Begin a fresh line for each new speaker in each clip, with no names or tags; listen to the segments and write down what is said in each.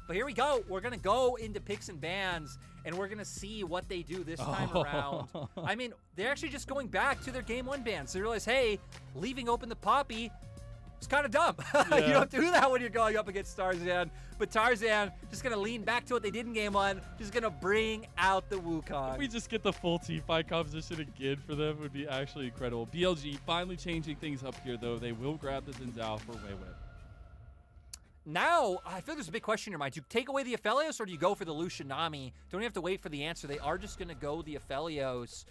But here we go. We're going to go into picks and bans, and we're going to see what they do this time around. I mean, they're actually just going back to their Game 1 bans. They realize, hey, leaving open the Poppy is kind of dumb. Yeah. You don't do that when you're going up against Tarzan. But Tarzan just going to lean back to what they did in Game 1, just going to bring out the Wukong.
If we just get the full teamfight composition again for them, would be actually incredible. BLG finally changing things up here, though. They will grab the Xin Zhao for Weiwei.
Now, I feel there's a big question in your mind. Do you take away the Aphelios or do you go for the Lucian Nami? Don't even have to wait for the answer. They are just going to go the Aphelios.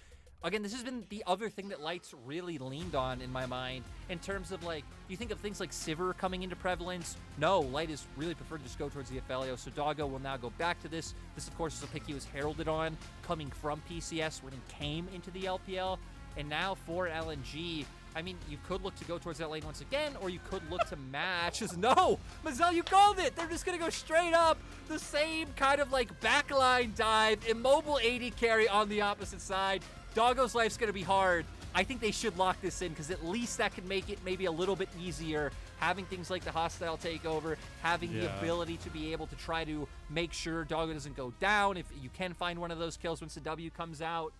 Again, this has been the other thing that Light's really leaned on in my mind in terms of, like, you think of things like Sivir coming into prevalence. No, Light is really preferred to just go towards the Aphelios. So Doggo will now go back to this. This, of course, is a pick he was heralded on coming from PCS when he came into the LPL. And now for LNG, I mean, you could look to go towards that lane once again, or you could look to match. No! Mazel, you called it! They're just going to go straight up the same kind of, like, backline dive, immobile 80 carry on the opposite side. Doggo's life's going to be hard. I think they should lock this in, because at least that could make it maybe a little bit easier. Having things like the hostile takeover, having the ability to be able to try to make sure Doggo doesn't go down. If you can find one of those kills once the W comes out.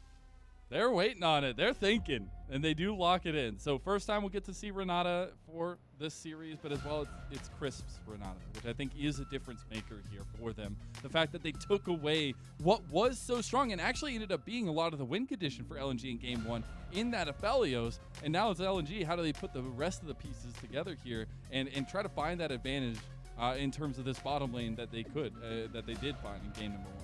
They're waiting on it. They're thinking, and they do lock it in. So first time we'll get to see Renata for this series, but as well it's Crisp's Renata, which I think is a difference maker here for them. The fact that they took away what was so strong and actually ended up being a lot of the win condition for LNG in Game 1 in that Aphelios, and now it's LNG. How do they put the rest of the pieces together here and try to find that advantage in terms of this bottom lane that they that they did find in game number 1?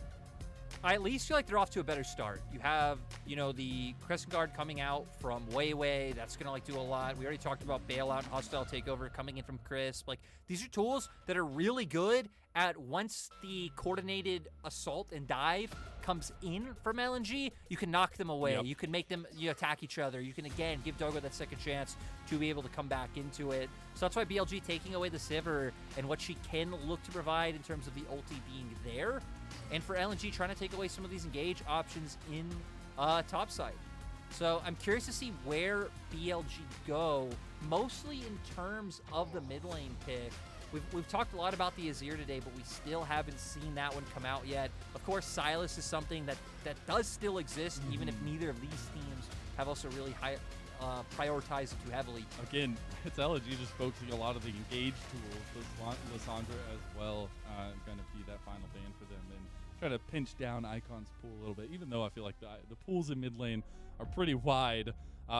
I at least feel like they're off to a better start. You have, you know, the Crescent Guard coming out from Weiwei. That's going to, like, do a lot. We already talked about Bailout and Hostile Takeover coming in from Crisp. Like, these are tools that are really good at once the coordinated assault and dive comes in from LNG, you can knock them away. Yep. You can make them attack each other. You can, again, give Doggo that second chance to be able to come back into it. So that's why BLG taking away the Sivir and what she can look to provide in terms of the ulti being there. And for LNG, trying to take away some of these engage options in topside. So I'm curious to see where BLG go, mostly in terms of the mid lane pick. We've talked a lot about the Azir today, but we still haven't seen that one come out yet. Of course, Sylas is something that does still exist, even if neither of these teams have also really prioritized it too heavily.
Again, it's LNG just focusing a lot of the engage tools. Lissandra as well going to be that final ban for them. And try to pinch down Icon's pool a little bit, even though I feel like the pools in mid lane are pretty wide.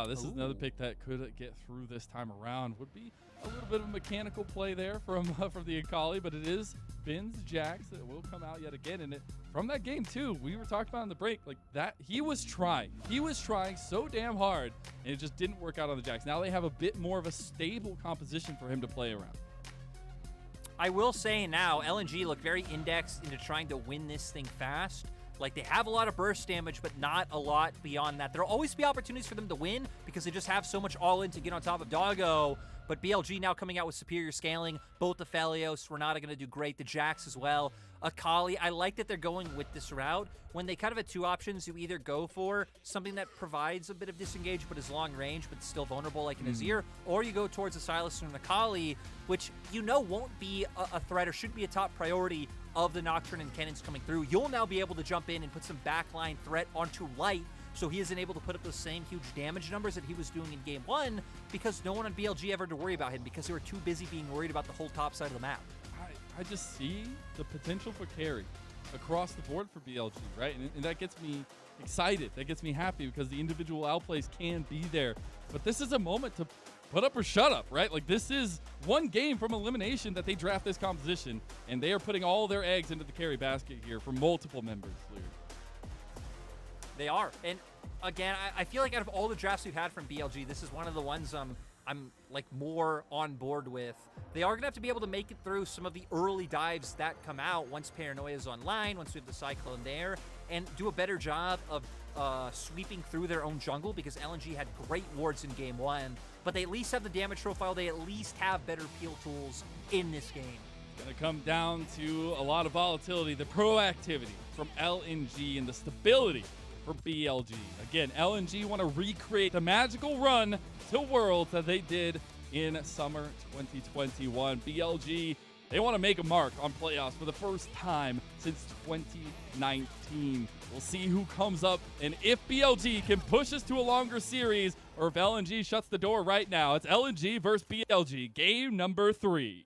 This is another pick that could get through this time around. Would be a little bit of a mechanical play there from the Akali, but it is Bin's Jax that will come out yet again. And from that game too, we were talking about in the break, like that he was trying so damn hard, and it just didn't work out on the Jax. Now they have a bit more of a stable composition for him to play around.
I will say now, LNG look very indexed into trying to win this thing fast. Like, they have a lot of burst damage, but not a lot beyond that. There'll always be opportunities for them to win because they just have so much all-in to get on top of Doggo. But BLG now coming out with superior scaling. Both the Aphelios, Renata going to do great. The Jax as well. Akali, I like that they're going with this route. When they kind of have two options, you either go for something that provides a bit of disengage but is long range but still vulnerable like an Azir, or you go towards a Sylas and an Akali, which you know won't be a threat or should be a top priority of the Nocturne and cannons coming through. You'll now be able to jump in and put some backline threat onto Light, so he isn't able to put up those same huge damage numbers that he was doing in Game 1 because no one on BLG ever had to worry about him because they were too busy being worried about the whole top side of the map.
I just see the potential for carry across the board for BLG, right? And that gets me excited. That gets me happy because the individual outplays can be there. But this is a moment to put up or shut up, right? Like, this is one game from elimination that they draft this composition, and they are putting all their eggs into the carry basket here for multiple members, Lear.
They are. And again, I feel like out of all the drafts we've had from BLG, this is one of the ones I'm like more on board with. They are going to have to be able to make it through some of the early dives that come out once Paranoia is online, once we have the Cyclone there, and do a better job of sweeping through their own jungle because LNG had great wards in Game 1, but they at least have the damage profile. They at least have better peel tools in this game.
It's going to come down to a lot of volatility, the proactivity from LNG, and the stability for BLG. Again, LNG want to recreate the magical run to Worlds that they did in summer 2021. BLG They want to make a mark on playoffs for the first time since 2019. We'll see who comes up and if BLG can push us to a longer series or if LNG shuts the door right now. It's LNG versus BLG, game number 3.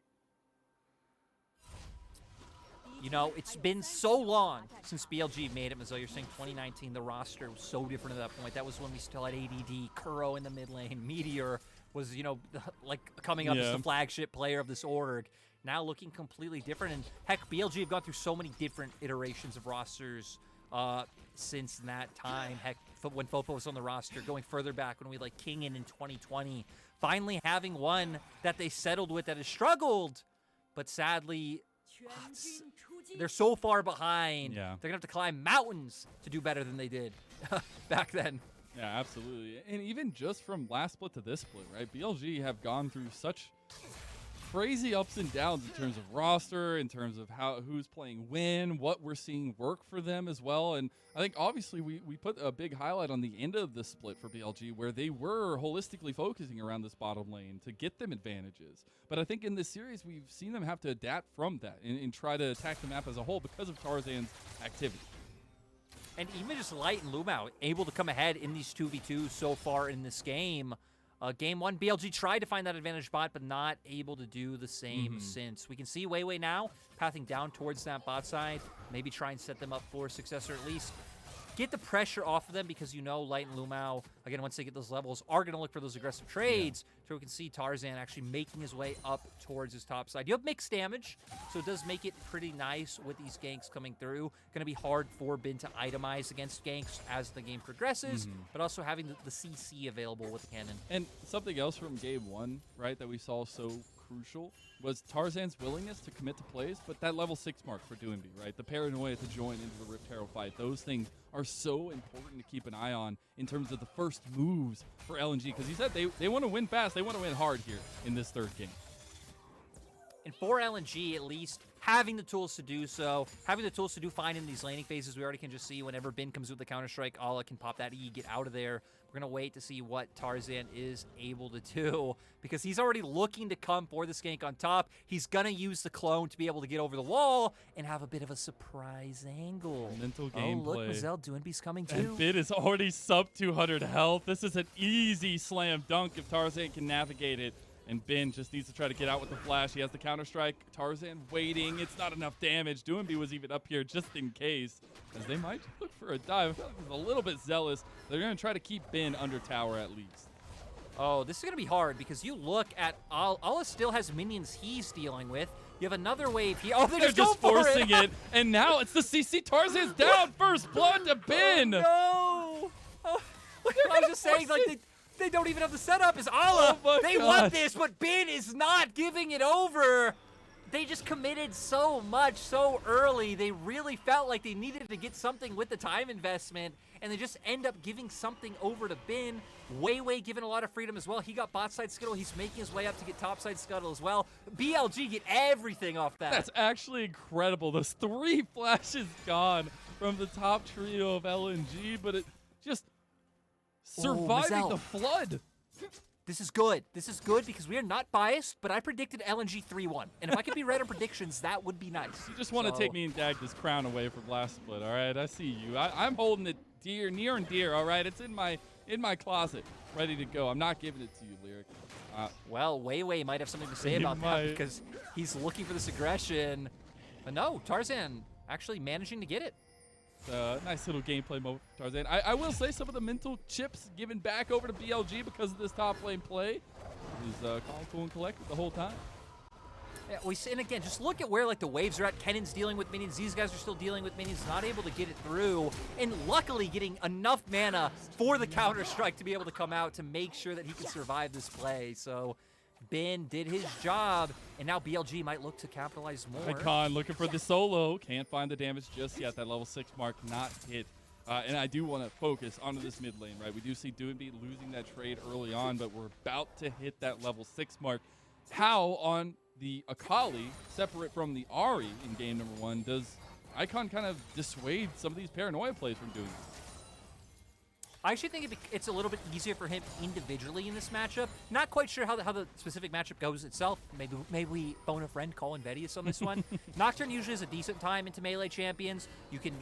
You know, it's been so long since BLG made it. Mazzo, you're saying 2019, the roster was so different at that point. That was when we still had ADD, Kuro in the mid lane, Meteor was, you know, like coming up as the flagship player of this org. Now looking completely different. And heck, BLG have gone through so many different iterations of rosters since that time. Heck, when Fopo was on the roster, going further back when we like Kingin in 2020, finally having one that they settled with that has struggled, but sadly, they're so far behind.
Yeah.
They're going to have to climb mountains to do better than they did back then.
Yeah, absolutely. And even just from last split to this split, right? BLG have gone through such crazy ups and downs in terms of roster, in terms of who's playing when, what we're seeing work for them as well. And I think obviously we put a big highlight on the end of the split for BLG where they were holistically focusing around this bottom lane to get them advantages. But I think in this series we've seen them have to adapt from that and try to attack the map as a whole because of Tarzan's activity.
And even just Light and Lumao able to come ahead in these 2v2s so far in this game. Game 1, BLG tried to find that advantage bot, but not able to do the same since. We can see Weiwei now pathing down towards that bot side. Maybe try and set them up for success, or at least get the pressure off of them, because you know Light and Lumao, again, once they get those levels, are going to look for those aggressive trades. So we can see Tarzan actually making his way up towards his top side. You have mixed damage, so it does make it pretty nice with these ganks coming through. Going to be hard for Bin to itemize against ganks as the game progresses, but also having the CC available with the cannon.
And something else from game 1, right, that we saw so crucial was Tarzan's willingness to commit to plays, but that level 6 mark for Doinby, right? The paranoia to join into the Rift Herald fight. Those things are so important to keep an eye on in terms of the first moves for LNG, because he said they want to win fast, they want to win hard here in this third game.
And for LNG, at least, having the tools to do so, having the tools to do fine in these laning phases, we already can just see whenever Bin comes with the Counter-Strike, Ala can pop that E, get out of there. We're going to wait to see what Tarzan is able to do, because he's already looking to come for the gank on top. He's going to use the clone to be able to get over the wall and have a bit of a surprise angle.
Mental gameplay.
Oh, look, Mazel, Doinby's coming too.
And Bin is already sub 200 health. This is an easy slam dunk if Tarzan can navigate it. And Bin just needs to try to get out with the flash. He has the Counter-Strike. Tarzan waiting. It's not enough damage. Doinby was even up here just in case, as they might look for a dive. I feel like he's a little bit zealous. They're going to try to keep Bin under tower at least.
Oh, this is going to be hard, because you look at Ala still has minions he's dealing with. You have another wave here. Oh, they're
just forcing it. And now it's the CC. Tarzan's down. First blood to Bin.
Oh, no. Oh, I was just saying, like, they don't even have the setup as Ala.
Oh
they want this, but Bin is not giving it over. They just committed so much so early. They really felt like they needed to get something with the time investment, and they just end up giving something over to Bin. Weiwei given a lot of freedom as well. He got bot side scuttle. He's making his way up to get top side scuttle as well. BLG get everything off that.
That's actually incredible. Those 3 flashes gone from the top trio of LNG, but it just surviving the flood.
This is good. This is good because we are not biased, but I predicted LNG 3-1. And if I could be right on predictions, that would be nice.
You just want to take me and Dagda's crown away from last split, all right? I see you. I'm holding it near and dear, all right? It's in my closet, ready to go. I'm not giving it to you, Lyric.
Well, Weiwei might have something to say about that, because he's looking for this aggression. But no, Tarzan actually managing to get it.
Nice little gameplay moment for Tarzan. I will say some of the mental chips given back over to BLG because of this top lane play. He was calm, cool, and collected the whole time.
Yeah, and again, just look at where like the waves are at. Kennan's dealing with minions. These guys are still dealing with minions, not able to get it through. And luckily getting enough mana for the Counter-Strike to be able to come out to make sure that he can survive this play. So Bin did his job, and now BLG might look to capitalize more.
Icon looking for the solo. Can't find the damage just yet. That level 6 mark not hit. And I do want to focus onto this mid lane, right? We do see Doinby losing that trade early on, but we're about to hit that level 6 mark. How on the Akali, separate from the Ahri in game number 1, does Icon kind of dissuade some of these paranoia plays from doing this?
I actually think it's a little bit easier for him individually in this matchup. Not quite sure how the specific matchup goes itself. Maybe we phone a friend, Colin Vedius on this one. Nocturne usually is a decent time into melee champions. You can,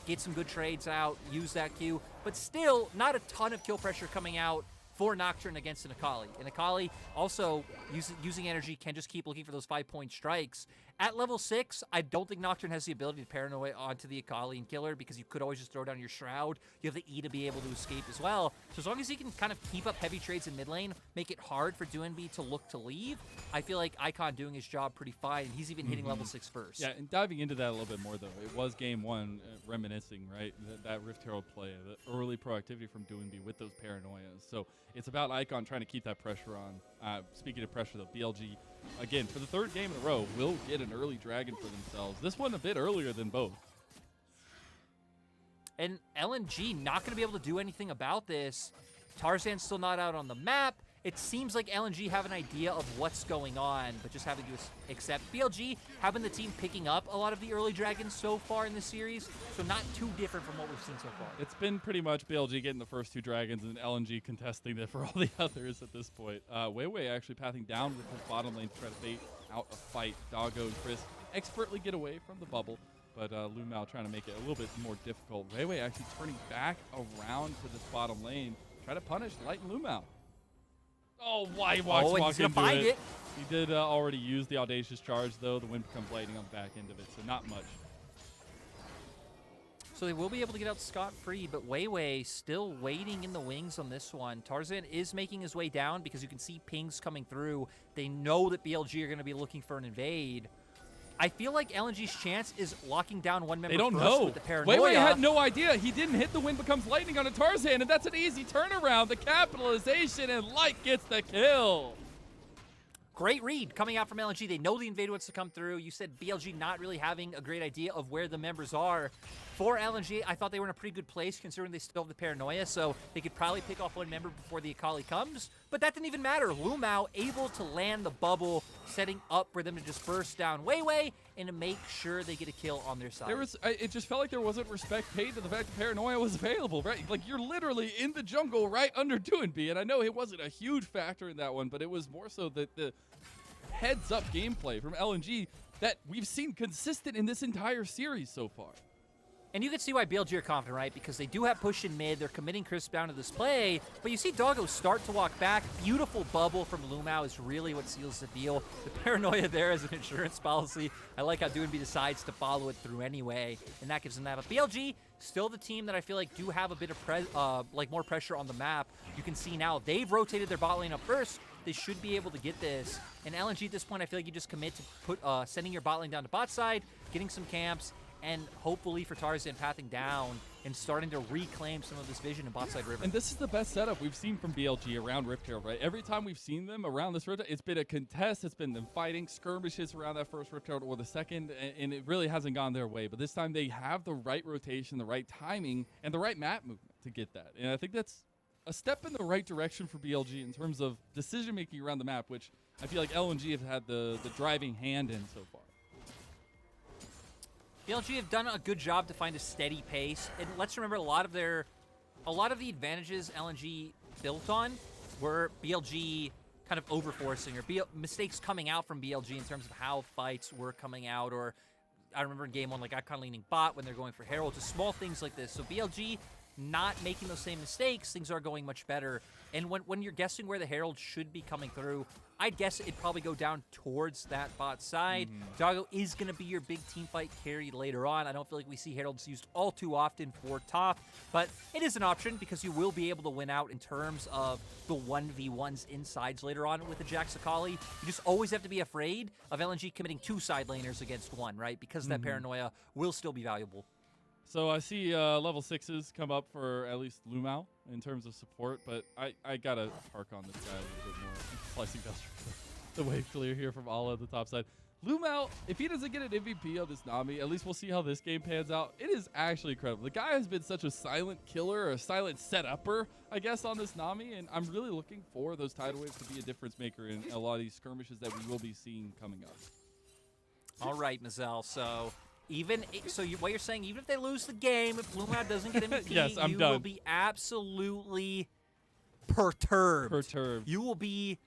get some good trades out, use that Q, but still not a ton of kill pressure coming out for Nocturne against an Akali. And Akali also, using energy, can just keep looking for those 5-point strikes. At level 6, I don't think Nocturne has the ability to paranoia onto the Akali and kill her, because you could always just throw down your Shroud. You have the E to be able to escape as well. So as long as he can kind of keep up heavy trades in mid lane, make it hard for DoinB to look to leave, I feel like Icon doing his job pretty fine. He's even hitting level 6 first.
Yeah, and diving into that a little bit more, though, it was game 1 reminiscing, right? That Rift Herald play, the early proactivity from DoinB with those paranoias. So it's about Icon trying to keep that pressure on. Speaking of pressure, though, BLG, again, for the 3rd game in a row, will get an early dragon for themselves. This one a bit earlier than both.
And LNG not going to be able to do anything about this. Tarzan's still not out on the map. It seems like LNG have an idea of what's going on, but just having to accept. BLG having the team picking up a lot of the early dragons so far in the series, so not too different from what we've seen so far.
It's been pretty much BLG getting the first 2 dragons and LNG contesting it for all the others at this point. Weiwei actually pathing down with his bottom lane to try to bait out a fight. Doggo and Chris expertly get away from the bubble, but Lumao trying to make it a little bit more difficult. Weiwei actually turning back around to this bottom lane, try to punish Light and Lumao. Oh, why walk into it. He did already use the Audacious Charge, though. The wind becomes lightning on the back end of it, so not much.
So they will be able to get out scot-free, but Weiwei still waiting in the wings on this one. Tarzan is making his way down because you can see pings coming through. They know that BLG are going to be looking for an invade. I feel like LNG's chance is locking down one member
They don't
first
know.
with the paranoia.
Weiwei had no idea. He didn't hit the wind becomes lightning on a Tarzan, and that's an easy turnaround. The capitalization, and Light gets the kill.
Great read coming out from LNG. They know the invade wants to come through. You said BLG not really having a great idea of where the members are. For LNG, I thought they were in a pretty good place considering they still have the paranoia, so they could probably pick off one member before the Akali comes. But that didn't even matter. Lumao able to land the bubble, setting up for them to just burst down Weiwei and to make sure they get a kill on their side.
It just felt like there wasn't respect paid to the fact that paranoia was available, right? Like, you're literally in the jungle right under DoinB, and I know it wasn't a huge factor in that one, but it was more so that the heads-up gameplay from LNG that we've seen consistent in this entire series so far.
And you can see why BLG are confident, right? Because they do have push in mid. They're committing Chris down to this play. But you see Doggo start to walk back. Beautiful bubble from Lumao is really what seals the deal. The paranoia there as an insurance policy. I like how DoinB decides to follow it through anyway. And that gives them that. But BLG, still the team that I feel like do have a bit of more pressure on the map. You can see now they've rotated their bot lane up first. They should be able to get this. And LNG at this point, I feel like you just commit to sending your bot lane down to bot side, getting some camps, and hopefully for Tarzan pathing down and starting to reclaim some of this vision in botside river.
And this is the best setup we've seen from BLG around Rift Herald, right? Every time we've seen them around this Rift Herald, it's been a contest, it's been them fighting, skirmishes around that first Rift Herald or the second, and it really hasn't gone their way. But this time they have the right rotation, the right timing, and the right map movement to get that. And I think that's a step in the right direction for BLG in terms of decision-making around the map, which I feel like LNG have had the driving hand in so far.
BLG have done a good job to find a steady pace, and let's remember a lot of the advantages LNG built on were BLG kind of overforcing or mistakes coming out from BLG in terms of how fights were coming out. Or I remember in game 1, like Icon leaning bot when they're going for Herald, just small things like this. So BLG not making those same mistakes, things are going much better. And when you're guessing where the Herald should be coming through, I'd guess it'd probably go down towards that bot side. Doggo is going to be your big team fight carry later on. I don't feel like we see Heralds used all too often for top, but it is an option because you will be able to win out in terms of the 1v1s insides later on with the Jax Akali. You just always have to be afraid of LNG committing 2 side laners against 1, right? Because that paranoia will still be valuable.
So I see level 6s come up for at least Lumao in terms of support, but I gotta hark on this guy a little bit more. Slicing dust the wave clear here from Ala at the top side. Lumao, if he doesn't get an MVP on this Nami, at least we'll see how this game pans out. It is actually incredible. The guy has been such a silent killer, or a silent set-upper, I guess, on this Nami, and I'm really looking for those tidal waves to be a difference maker in a lot of these skirmishes that we will be seeing coming up.
All right, Mazel. So What you're saying, even if they lose the game, if Blumad doesn't get MVP,
yes, I'm
you
done.
will be absolutely perturbed.
Perturbed.
You'll be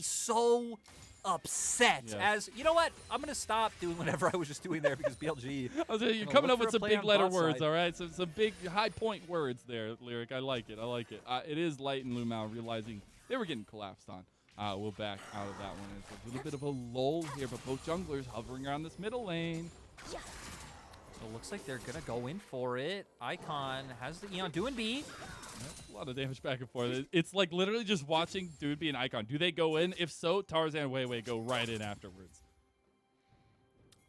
so upset.
Yes.
As you know what, I'm gonna stop doing whatever I was just doing there because BLG.
You're coming up with some big letter words,
side.
all right? Some big high point words there, Lyric. I like it. I like it. It is Light and Lumao realizing they were getting collapsed on. We'll back out of that one. It's a little bit of a lull here, but both junglers hovering around this middle lane.
So it looks like they're gonna go in for it. Icon has the Eon doing B.
A lot of damage back and forth. It's like literally just watching Dude be an Icon. Do they go in? If so, Tarzan and Weiwei go right in afterwards.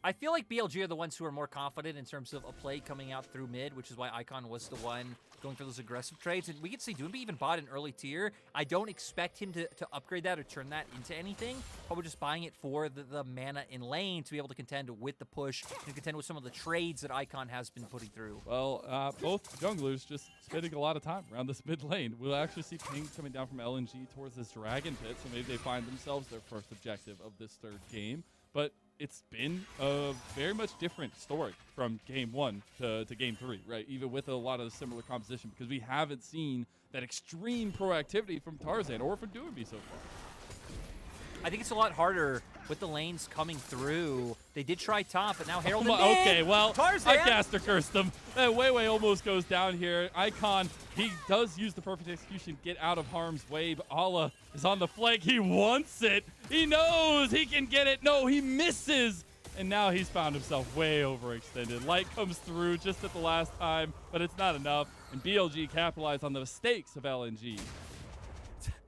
I feel like BLG are the ones who are more confident in terms of a play coming out through mid, which is why Icon was the one going for those aggressive trades. And we can see Doomby even bought an early tier. I don't expect him to upgrade that or turn that into anything. Probably just buying it for the mana in lane to be able to contend with the push and contend with some of the trades that Icon has been putting through.
Well, both junglers just spending a lot of time around this mid lane. We'll actually see ping coming down from LNG towards this Dragon Pit, so maybe they find themselves their first objective of this third game. But it's been a very much different story from game 1 to game 3, right? Even with a lot of the similar composition, because we haven't seen that extreme proactivity from Tarzan or from Doomby so far.
I think it's a lot harder with the lanes coming through. They did try top, but now Herald and
okay, well,
Tarzan.
I caster cursed them. Weiwei almost goes down here. Icon, he does use the perfect execution, get out of harm's way, but Allah is on the flank. He wants it. He knows he can get it. No, he misses. And now he's found himself way overextended. Light comes through just at the last time, but it's not enough. And BLG capitalized on the mistakes of LNG.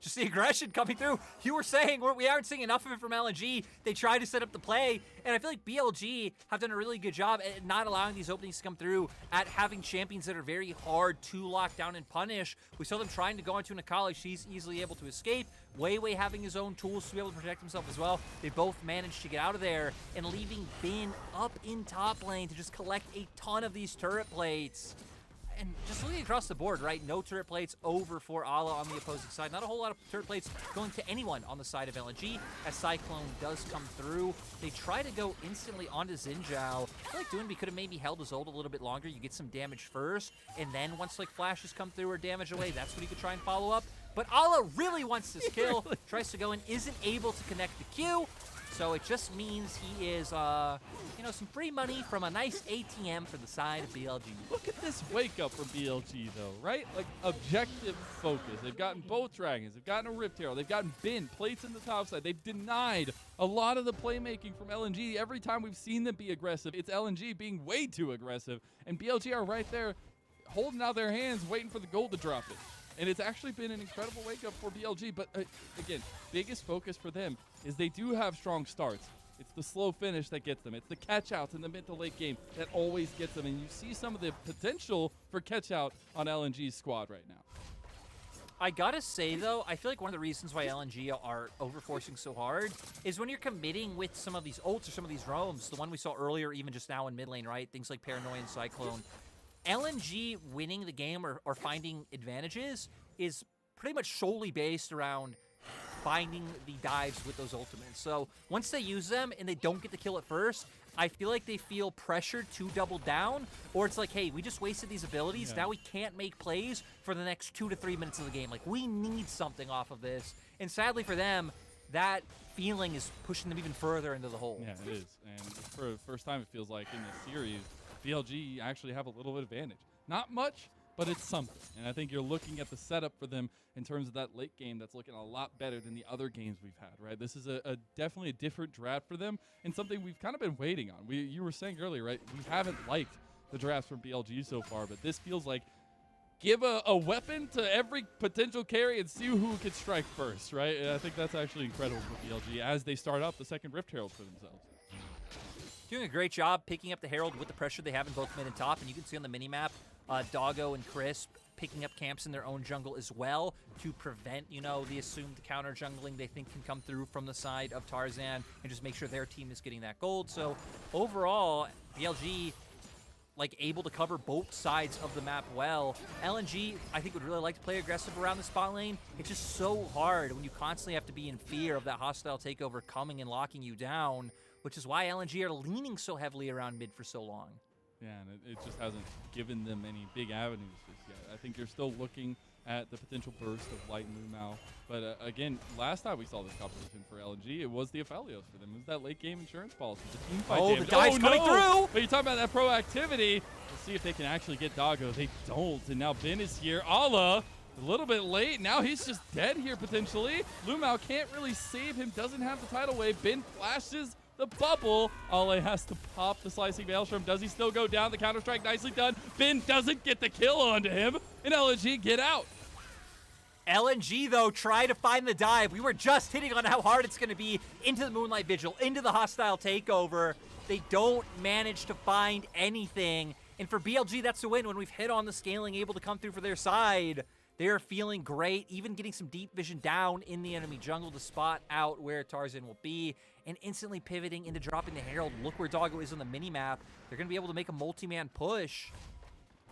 Just the aggression coming through. You were saying we aren't seeing enough of it from LNG. They tried to set up the play, and I feel like BLG have done a really good job at not allowing these openings to come through, at having champions that are very hard to lock down and punish. We saw them trying to go into Nakali. She's easily able to escape. Weiwei having his own tools to be able to protect himself as well. They both managed to get out of there, and leaving Bin up in top lane to just collect a ton of these turret plates. And just looking across the board, right? No turret plates over for Ala on the opposing side. Not a whole lot of turret plates going to anyone on the side of LNG. As Cyclone does come through, they try to go instantly onto Xinjiao. I feel like Doomby could have maybe held his ult a little bit longer. You get some damage first, and then once like flashes come through or damage away, that's when you could try and follow up. But Ala really wants this kill. Tries to go in, isn't able to connect the Q. So it just means he is, some free money from a nice ATM for the side of BLG.
Look at this wake up for BLG, though, right? Like, objective focus. They've gotten both Dragons. They've gotten a Rift Herald. They've gotten Bin, plates in the top side. They've denied a lot of the playmaking from LNG. Every time we've seen them be aggressive, it's LNG being way too aggressive. And BLG are right there holding out their hands, waiting for the gold to drop it. And it's actually been an incredible wake-up for BLG. But, again, biggest focus for them is they do have strong starts. It's the slow finish that gets them. It's the catch-outs in the mid to late game that always gets them. And you see some of the potential for catch-out on LNG's squad right now.
I gotta say, though, I feel like one of the reasons why LNG are overforcing so hard is when you're committing with some of these ults or some of these roams, the one we saw earlier, even just now in mid lane, right? Things like Paranoia and Cyclone. LNG winning the game or finding advantages is pretty much solely based around finding the dives with those ultimates. So once they use them and they don't get the kill at first, I feel like they feel pressured to double down, or it's like, hey, we just wasted these abilities. Yeah. Now we can't make plays for the next 2 to 3 minutes of the game. Like, we need something off of this. And sadly for them, that feeling is pushing them even further into the hole.
Yeah, it is. And for the first time, it feels like in this series, BLG actually have a little bit of advantage. Not much, but it's something. And I think you're looking at the setup for them in terms of that late game that's looking a lot better than the other games we've had, right? This is definitely a different draft for them and something we've kind of been waiting on. You were saying earlier, right? We haven't liked the drafts from BLG so far, but this feels like give a weapon to every potential carry and see who can strike first, right? And I think that's actually incredible for BLG as they start out the second Rift Herald for themselves.
Doing a great job picking up the Herald with the pressure they have in both mid and top, and you can see on the minimap, Doggo and Crisp picking up camps in their own jungle as well to prevent, the assumed counter jungling they think can come through from the side of Tarzan and just make sure their team is getting that gold. So overall, BLG able to cover both sides of the map well. LNG, I think, would really like to play aggressive around the spot lane. It's just so hard when you constantly have to be in fear of that hostile takeover coming and locking you down, which is why LNG are leaning so heavily around mid for so long.
Yeah, and it just hasn't given them any big avenues just yet. I think you're still looking at the potential burst of Light and Lumao. But again, last time we saw this competition for LNG, it was the Aphelios for them. It was that late game insurance policy. The team fight damage.
The dive's coming through!
But you're talking about that proactivity. Let's see if they can actually get Doggo. They don't, and now Ben is here. Ala, a little bit late. Now he's just dead here potentially. Lumao can't really save him, doesn't have the tidal wave. Ben flashes the bubble. Ale has to pop the slicing maelstrom. Does he still go down? The counter-strike nicely done. Ben doesn't get the kill onto him, and LNG get out.
LNG, though, try to find the dive. We were just hitting on how hard it's going to be into the Moonlight Vigil, into the hostile takeover. They don't manage to find anything. And for BLG, that's a win. When we've hit on the scaling, able to come through for their side, they're feeling great, even getting some deep vision down in the enemy jungle to spot out where Tarzan will be, and instantly pivoting into dropping the Herald. Look where Doggo is on the minimap. They're going to be able to make a multi-man push.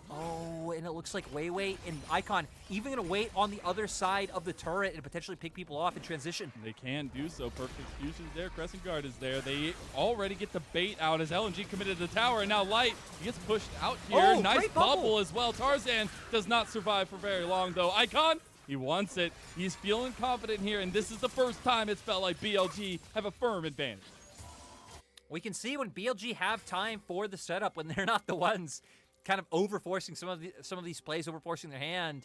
Oh, and it looks like Weiwei and Icon even going to wait on the other side of the turret and potentially pick people off in transition.
They can do so. Perfect execution there. Crescent Guard is there. They already get the bait out as LNG committed to the tower, and now Light gets pushed out here.
Oh,
nice
bubble.
bubble as well. Tarzan does not survive for very long, though. Icon, he wants it. He's feeling confident here, and this is the first time it's felt like BLG have a firm advantage.
We can see when BLG have time for the setup, when they're not the ones kind of over-forcing some of these plays, over-forcing their hand,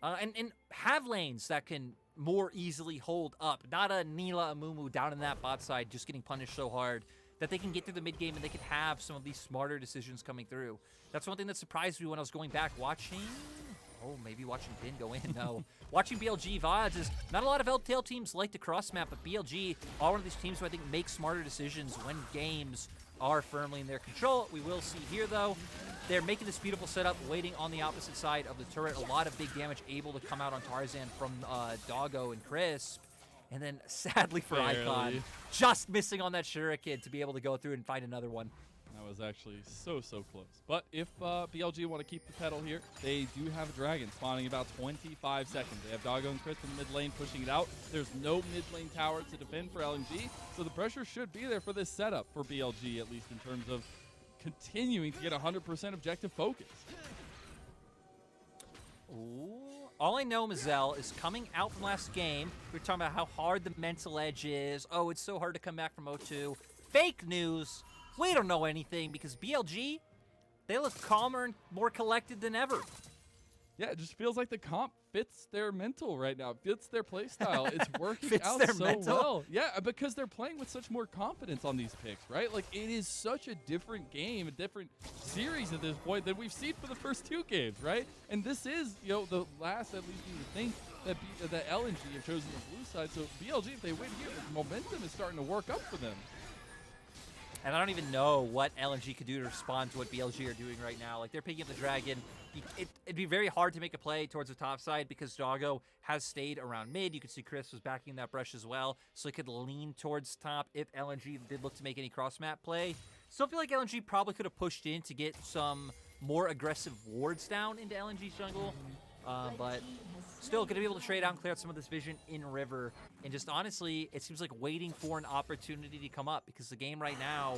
and have lanes that can more easily hold up. Not a Nila Amumu down in that bot side just getting punished so hard that they can get through the mid-game and they can have some of these smarter decisions coming through. That's one thing that surprised me when I was going back watching. Oh, maybe watching Pin go in. No. Watching BLG VODs is not a lot of LPL teams like to cross-map, but BLG are one of these teams who I think make smarter decisions when games are firmly in their control. We will see here, though. They're making this beautiful setup, waiting on the opposite side of the turret. A lot of big damage able to come out on Tarzan from Doggo and Crisp. And then, sadly for Icon, just missing on that Shuriken to be able to go through and find another one.
That was actually so close. But if BLG want to keep the pedal here, they do have a Dragon spawning about 25 seconds. They have Doggo and Crisp in the mid lane pushing it out. There's no mid lane tower to defend for LNG, so the pressure should be there for this setup for BLG, at least in terms of continuing to get 100% objective focus.
Ooh. All I know, Mazel, is coming out from last game, we were talking about how hard the mental edge is. Oh, it's so hard to come back from 0-2. Fake news. We don't know anything because BLG, they look calmer and more collected than ever.
Yeah, it just feels like the comp fits their mental right now. Fits their play style. It's working out so
mental?
well. Yeah, because they're playing with such more confidence on these picks, right? Like, it is such a different game, a different series at this point than we've seen for the first two games, right? And this is, you know, the last, at least you would think, that LNG have chosen the blue side. So BLG, if they win here, the momentum is starting to work up for them.
And I don't even know what LNG could do to respond to what BLG are doing right now. Like, they're picking up the Dragon. It'd be very hard to make a play towards the top side because Doggo has stayed around mid. You can see Chris was backing that brush as well, so he could lean towards top if LNG did look to make any cross-map play. Still feel like LNG probably could have pushed in to get some more aggressive wards down into LNG's jungle. But still going to be able to trade out and clear out some of this vision in River. And just honestly, it seems like waiting for an opportunity to come up because the game right now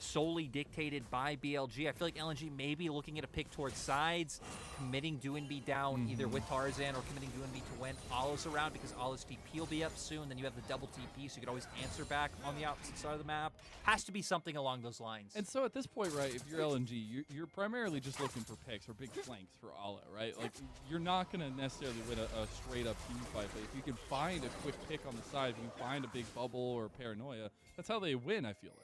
solely dictated by BLG. I feel like LNG may be looking at a pick towards sides, committing Doinb down either with Tarzan or committing Doinb to when Ala's around because Ala's TP will be up soon. Then you have the double TP, so you could always answer back on the opposite side of the map. Has to be something along those lines.
And so at this point, right, if you're LNG, you're primarily just looking for picks or big flanks for Ala, right? Like, you're not going to necessarily win a straight-up team fight, but if you can find a quick pick on the side, if you can find a big bubble or paranoia, that's how they win, I feel like.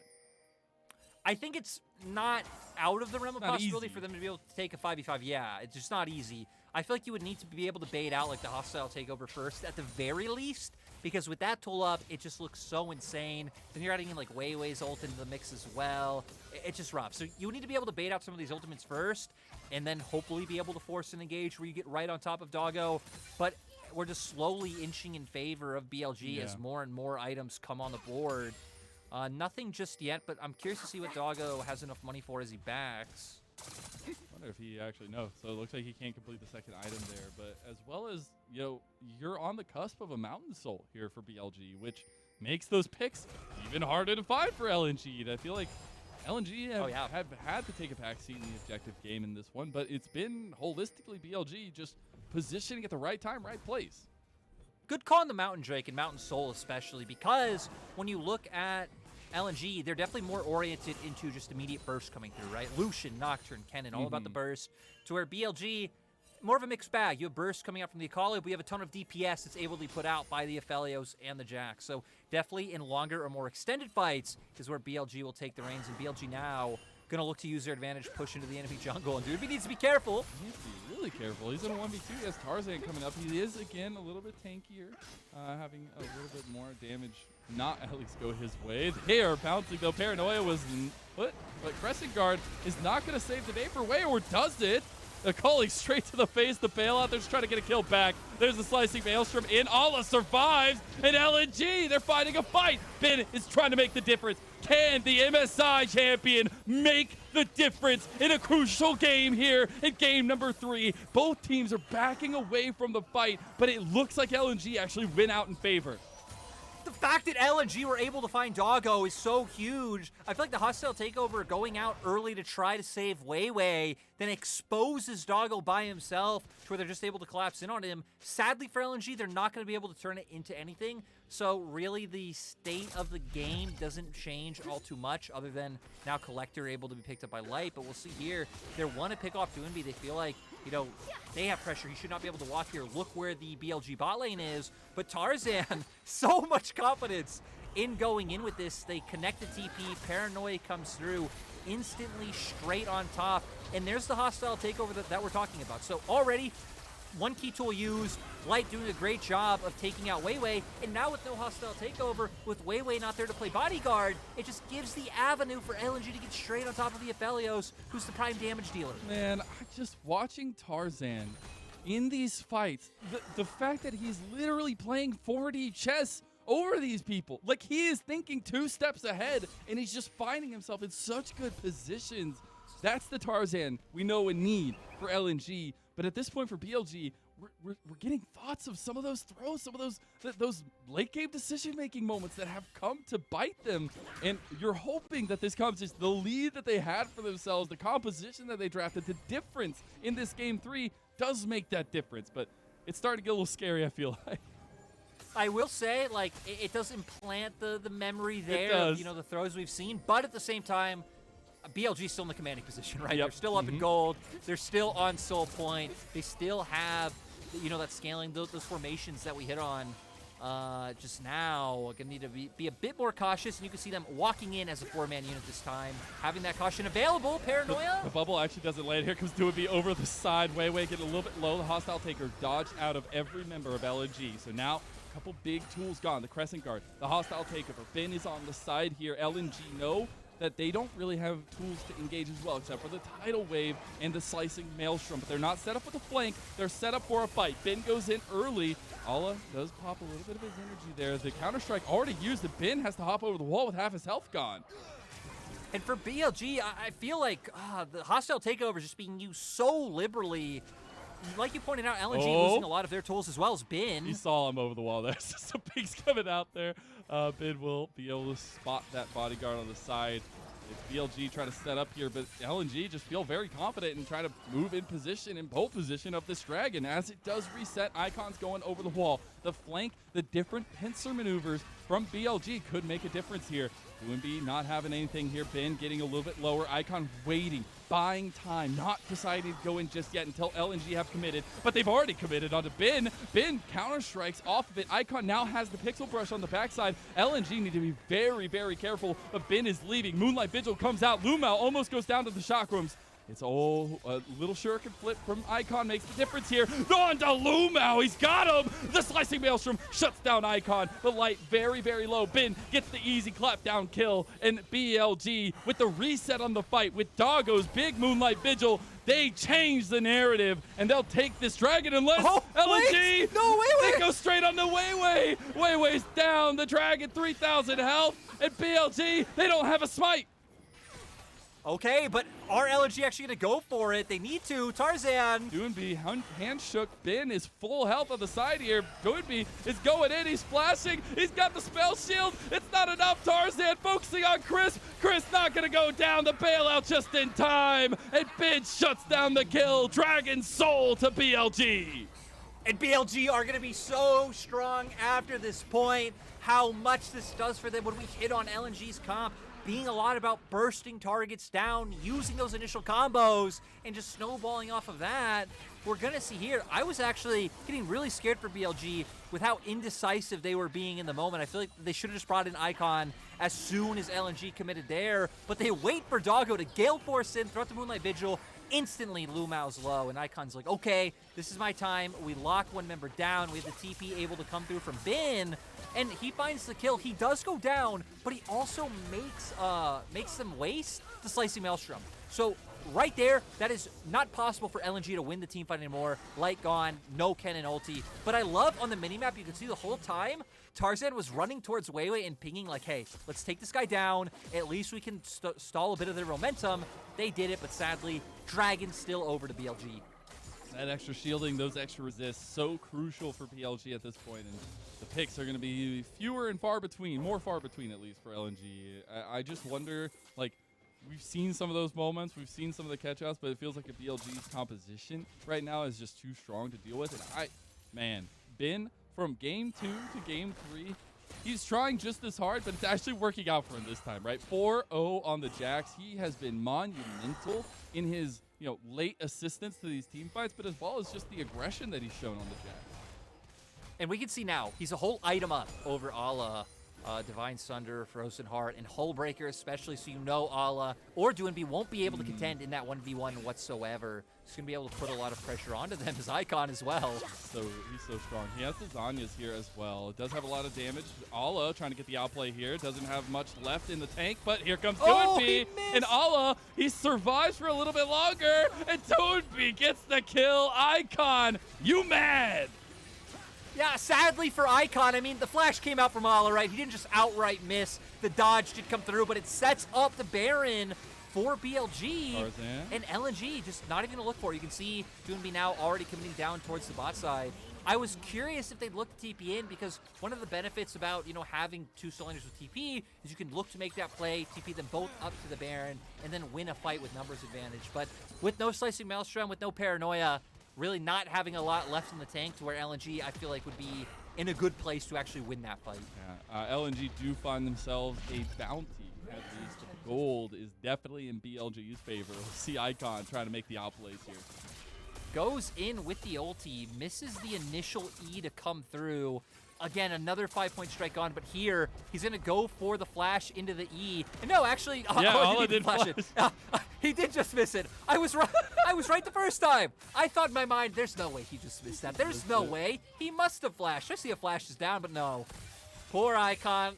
I think it's not out of the realm of possibility
easy
for them to be able to take a 5v5. Yeah, it's just not easy. I feel like you would need to be able to bait out like the hostile takeover first at the very least, because with that tool up, it just looks so insane. Then you're adding in like Weiwei's ult into the mix as well. It's just rough. So you need to be able to bait out some of these ultimates first, and then hopefully be able to force an engage where you get right on top of Doggo. But we're just slowly inching in favor of BLG as more and more items come on the board. Nothing just yet, but I'm curious to see what Doggo has enough money for as he backs.
I wonder if he actually knows. So it looks like he can't complete the second item there. But as well as, you know, you're on the cusp of a Mountain Soul here for BLG, which makes those picks even harder to find for LNG. And I feel like LNG have had to take a backseat in the objective game in this one, but it's been holistically BLG just positioning at the right time, right place.
Good call on the Mountain Drake and Mountain Soul especially, because when you look at LNG, they're definitely more oriented into just immediate burst coming through, right? Lucian, Nocturne, Kennen, all about the burst, to where BLG, more of a mixed bag. You have burst coming out from the Akali, but we have a ton of DPS that's able to be put out by the Aphelios and the Jax. So definitely in longer or more extended fights is where BLG will take the reins, and BLG now going to look to use their advantage, push into the enemy jungle, and Dude needs to be careful.
He needs to be really careful. He's in a 1v2. He has Tarzan coming up. He is, again, a little bit tankier, having a little bit more damage not at least go his way. They are bouncing, though. Paranoia was put, but Crescent Guard is not going to save the day for Way, or does it? The Akali straight to the face, the bailout. They're just trying to get a kill back. There's a slicing Maelstrom in. Ala survives, and LNG, they're fighting a fight. Ben is trying to make the difference. Can the MSI champion make the difference in a crucial game here in game number 3? Both teams are backing away from the fight, but it looks like LNG actually win out in favor.
The fact that LNG were able to find Doggo is so huge. I feel like the hostile takeover going out early to try to save Weiwei then exposes Doggo by himself to where they're just able to collapse in on him. Sadly for LNG, they're not going to be able to turn it into anything. So really the state of the game doesn't change all too much, other than now Collector able to be picked up by Light. But we'll see here. They want to pick off Doinby. They feel like, you know, they have pressure. He should not be able to walk here. Look where the BLG bot lane is. But Tarzan, so much confidence in going in with this. They connect the TP. Paranoia comes through instantly straight on top. And there's the hostile takeover that we're talking about. So already, one key tool used, Light doing a great job of taking out Weiwei, and now with no hostile takeover, with Weiwei not there to play bodyguard, it just gives the avenue for LNG to get straight on top of the Aphelios, who's the prime damage dealer.
Man, just watching Tarzan in these fights, the fact that he's literally playing 4D chess over these people. Like, he is thinking 2 steps ahead, and he's just finding himself in such good positions. That's the Tarzan we know and need for LNG. But at this point for BLG, we're getting thoughts of some of those throws, some of those late game decision making moments that have come to bite them. And you're hoping that this comes just the lead that they had for themselves, the composition that they drafted, the difference in this game 3 does make that difference. But it's starting to get a little scary, I feel like.
I will say, like, it does implant the memory there of, you know, the throws we've seen, but at the same time, BLG's still in the commanding position, right?
Yep.
They're still up in gold. They're still on Soul Point. They still have, you know, that scaling, those formations that we hit on just now. Gonna need to be a bit more cautious, and you can see them walking in as a 4-man unit this time, having that caution available. Paranoia.
The bubble actually doesn't land. Here comes Doinby over the side. Weiwei getting a little bit low. The hostile taker dodged out of every member of LNG. So now a couple big tools gone. The Crescent Guard, the hostile takeover. Ben is on the side here. LNG know that they don't really have tools to engage as well, except for the tidal wave and the slicing Maelstrom. But they're not set up with a flank. They're set up for a fight. Ben goes in early. Ala does pop a little bit of his energy there. The Counter-Strike already used. And Ben has to hop over the wall with half his health gone.
And for BLG, I feel like the hostile takeover is just being used so liberally. Like you pointed out, LNG losing a lot of their tools as well as Ben.
You saw him over the wall there. Some pigs coming out there. Ben will be able to spot that bodyguard on the side. It's BLG trying to set up here, but LNG just feel very confident and try to move in position, in pole position of this dragon. As it does reset, Icons going over the wall. The flank, the different pincer maneuvers from BLG could make a difference here. Doinby not having anything here. Ben getting a little bit lower. Icon waiting, buying time, not deciding to go in just yet until LNG have committed. But they've already committed onto Ben. Ben counter-strikes off of it. Icon now has the pixel brush on the backside. LNG need to be very, very careful, but Ben is leaving. Moonlight Vigil comes out. Lumao almost goes down to the chakrams. It's all a little shuriken flip from Icon makes the difference here. On to Lumao, he's got him! The slicing Maelstrom shuts down Icon. The Light very, very low. Ben gets the easy clap down kill. And BLG with the reset on the fight with Doggo's big Moonlight Vigil, they change the narrative and they'll take this dragon unless LNG,
no,
they go straight on the Weiwei. Weiwei's down, the dragon 3,000 health, and BLG, they don't have a smite.
Okay, but are LNG actually going to go for it? They need to. Tarzan.
Doinby, hand shook. Bin is full health on the side here. Doinby is going in. He's flashing. He's got the spell shield. It's not enough. Tarzan focusing on Chris. Chris not going to go down. The bailout just in time. And Bin shuts down the kill. Dragon Soul to BLG.
And BLG are going to be so strong after this point. How much this does for them when we hit on LNG's comp. Being a lot about bursting targets down, using those initial combos, and just snowballing off of that. We're going to see here, I was actually getting really scared for BLG with how indecisive they were being in the moment. I feel like they should have just brought in Icon as soon as LNG committed there, but they wait for Doggo to Gale Force in, throw out the Moonlight Vigil. Instantly, Lumao's low, and Icon's like, okay, this is my time. We lock one member down. We have the TP able to come through from Bin, and he finds the kill. He does go down, but he also makes them waste the Slicing Maelstrom. So right there, that is not possible for LNG to win the team fight anymore. Light gone, no cannon ulti. But I love on the minimap, you can see the whole time, Tarzan was running towards Weiwei and pinging like, hey, let's take this guy down. At least we can stall a bit of their momentum. They did it, but sadly, Dragon's still over to BLG.
That extra shielding, those extra resists, so crucial for PLG at this point, and the picks are going to be fewer and far between, more far between at least for LNG. I just wonder, like, we've seen some of those moments, we've seen some of the catch-outs, but it feels like a BLG's composition right now is just too strong to deal with. And man, Bin from game 2 to game 3, he's trying just as hard, but it's actually working out for him this time, right? 4-0 on the Jax. He has been monumental in his, late assistance to these team fights, but as well as just the aggression that he's shown on the Jax.
And we can see now, he's a whole item up over Ala, Divine Sunder, Frozen Heart, and Hullbreaker especially, so Ala or Doinby won't be able to contend in that 1v1 whatsoever. He's going to be able to put a lot of pressure onto them as Icon as well.
So he's so strong. He has the Zanyas here as well. It does have a lot of damage. Ala trying to get the outplay here. Doesn't have much left in the tank, but here comes Doinby. And Ala, he survives for a little bit longer, and Doinby gets the kill. Icon, you mad?
Yeah, sadly for Icon, I mean, the flash came out from Ala, right? He didn't just outright miss. The dodge did come through, but it sets up the Baron for BLG.
Tarzan.
And LNG just not even to look for. You can see Doinby now already coming down towards the bot side. I was curious if they'd look to TP in, because one of the benefits about, having two cylinders with TP is you can look to make that play, TP them both up to the Baron, and then win a fight with numbers advantage. But with no Slicing Maelstrom, with no Paranoia, really not having a lot left in the tank to where LNG, I feel like, would be in a good place to actually win that fight.
Yeah, LNG do find themselves a bounty. At least gold is definitely in BLG's favor. We'll see Icon trying to make the outplays here.
Goes in with the ulti, misses the initial E to come through. Again, another 5-point strike on, but here, he's going to go for the flash into the E. And no, actually,
Ala did
flash it. He did just miss it. I was right. I was right the first time. I thought in my mind, there's no way he just missed that. There's no way. He must have flashed. I see a flash is down, but no. Poor Icon.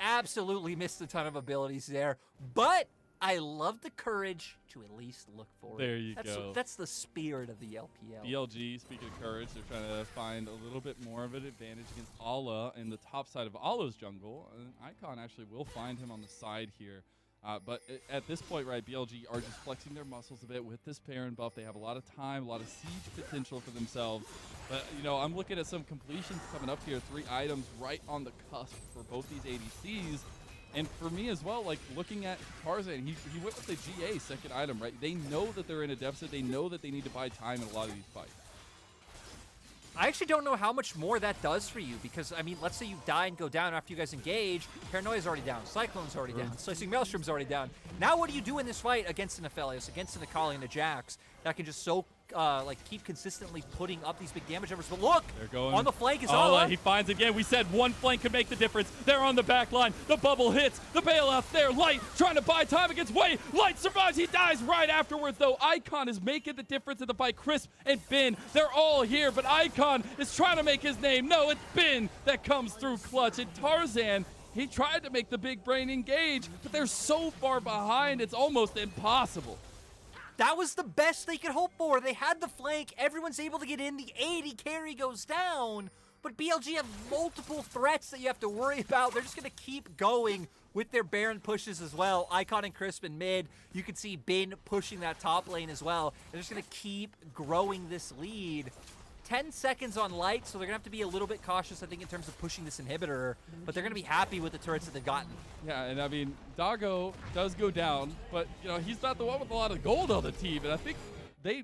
Absolutely missed a ton of abilities there. But I love the courage to at least look for it.
There you go.
That's the spirit of the LPL.
BLG, speaking of courage, they're trying to find a little bit more of an advantage against Ala in the top side of Ala's jungle. And Icon actually will find him on the side here. But at this point, right, BLG are just flexing their muscles a bit with this Baron buff. They have a lot of time, a lot of siege potential for themselves. But, I'm looking at some completions coming up here. 3 items right on the cusp for both these ADCs. And for me as well, like, looking at Tarzan, he went with the GA second item, right? They know that they're in a deficit. They know that they need to buy time in a lot of these fights.
I actually don't know how much more that does for you, because, I mean, let's say you die and go down after you guys engage. Paranoia's already down. Cyclone's already down. Slicing Maelstrom's already down. Now what do you do in this fight against an Aphelios, against an Akali and a Jax that can just so, keep consistently putting up these big damage numbers? But look,
they're going
on the flank is Ala.
He finds it again. We said one flank could make the difference. They're on the back line. The bubble hits. The bailout's there. Light trying to buy time against Wei. Light survives. He dies right afterwards, though. Icon is making the difference in the fight. Crisp and Bin, they're all here, but Icon is trying to make his name. No, it's Bin that comes through clutch. And Tarzan, he tried to make the big brain engage, but they're so far behind, it's almost impossible.
That was the best they could hope for. They had the flank. Everyone's able to get in. The AD carry goes down. but BLG have multiple threats that you have to worry about. They're just going to keep going with their Baron pushes as well. Icon and Crisp in mid. You can see Bin pushing that top lane as well. They're just going to keep growing this lead. 10 seconds on Light, so they're going to have to be a little bit cautious, I think, in terms of pushing this inhibitor, but they're going to be happy with the turrets that they've gotten.
Yeah, and I mean, Doggo does go down, but, you know, he's not the one with a lot of gold on the team, and I think they,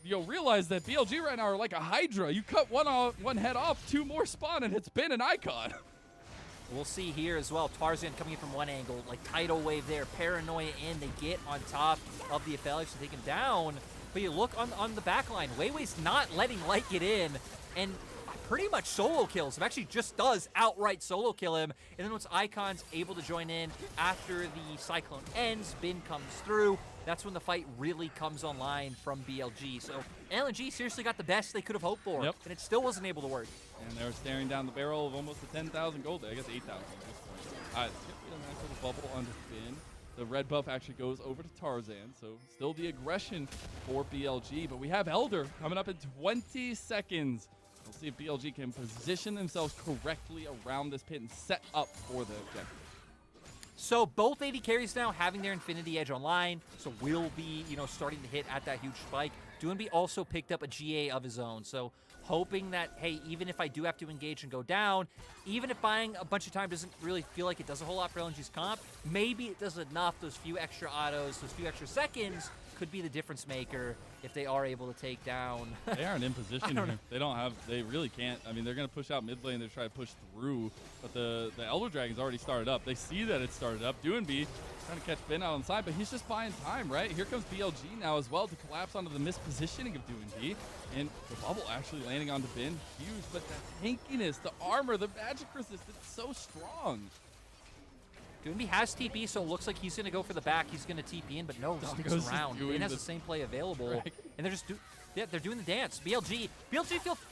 you know, realize that BLG right now are like a Hydra. You cut one head off, 2 more spawn, and it's Bin and Icon.
We'll see here as well. Tarzan coming in from one angle, like tidal wave there, paranoia in. They get on top of the FLH to take him down. But you look on the back line, Weiwei's not letting Light get in, and pretty much solo kills him. Actually just does outright solo kill him. And then once Icon's able to join in after the Cyclone ends, Bin comes through. That's when the fight really comes online from BLG. So LNG seriously got the best they could have hoped for, and it still wasn't able to work.
And they're staring down the barrel of almost a 10,000 gold. I guess 8,000 at this point. It's going to be a nice little bubble on Bin. The red buff actually goes over to Tarzan, so still the aggression for BLG. But we have Elder coming up in 20 seconds. We'll see if BLG can position themselves correctly around this pit and set up for the objective.
So both AD carries now having their Infinity Edge online, so will be, you know, starting to hit at that huge spike. Doinb also picked up a GA of his own, so hoping that, hey, even if I do have to engage and go down, even if buying a bunch of time doesn't really feel like it does a whole lot for LNG's comp, maybe it does enough. Those few extra autos, those few extra seconds could be the difference maker if they are able to take down.
They aren't in position here. They really can't. I mean, they're going to push out mid lane. They're trying to push through, but the Elder Dragon's already started up. They see that it started up. Doinb trying to catch Bin out on the side, but he's just buying time, right? Here comes BLG now as well to collapse onto the mispositioning of Doinb. And the bubble actually landing onto Bin, huge, but the tankiness, the armor, the magic resist, it's so strong.
Doinb has TP, so it looks like he's going to go for the back. He's going to TP in, but no, sticks around. Bin has the same play available, and they're just they're doing the dance. BLG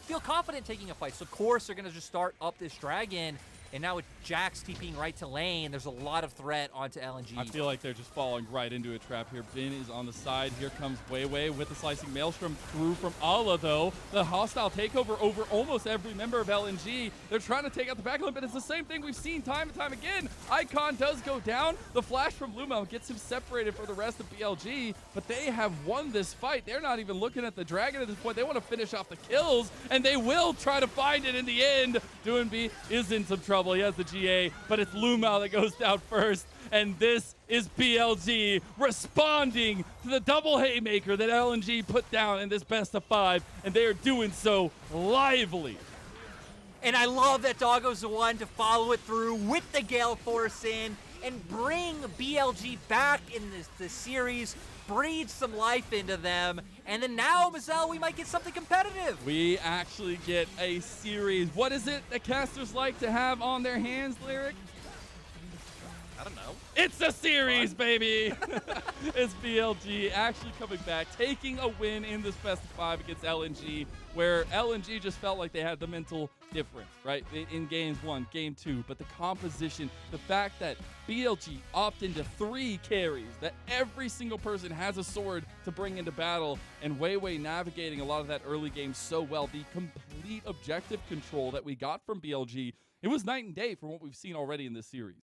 feel confident taking a fight, so of course they're going to just start up this dragon. And now with Jax TPing right to lane, there's a lot of threat onto LNG.
I feel like they're just falling right into a trap here. Bin is on the side. Here comes Weiwei with the slicing maelstrom through from Ala, though. The hostile takeover over almost every member of LNG. They're trying to take out the backline, but it's the same thing we've seen time and time again. Icon does go down. The flash from Lumel gets him separated for the rest of BLG, but they have won this fight. They're not even looking at the dragon at this point. They want to finish off the kills, and they will try to find it in the end. Doinb is in some trouble. He has the GA, but it's Lumel that goes down first. And this is BLG responding to the double haymaker that LNG put down in this best of 5. And they are doing so lively.
And I love that Doggo's the one to follow it through with the Gale Force in and bring BLG back in this series, breathe some life into them, and then now, Mazel, we might get something competitive.
We actually get a series. What is it that casters like to have on their hands, Lyric?
I don't know.
It's a series, baby! It's BLG actually coming back, taking a win in this best of 5 against LNG, where LNG just felt like they had the mental difference, right? In games 1, game 2, but the composition, the fact that BLG opt into 3 carries, that every single person has a sword to bring into battle, and Weiwei navigating a lot of that early game so well, the complete objective control that we got from BLG, it was night and day from what we've seen already in this series.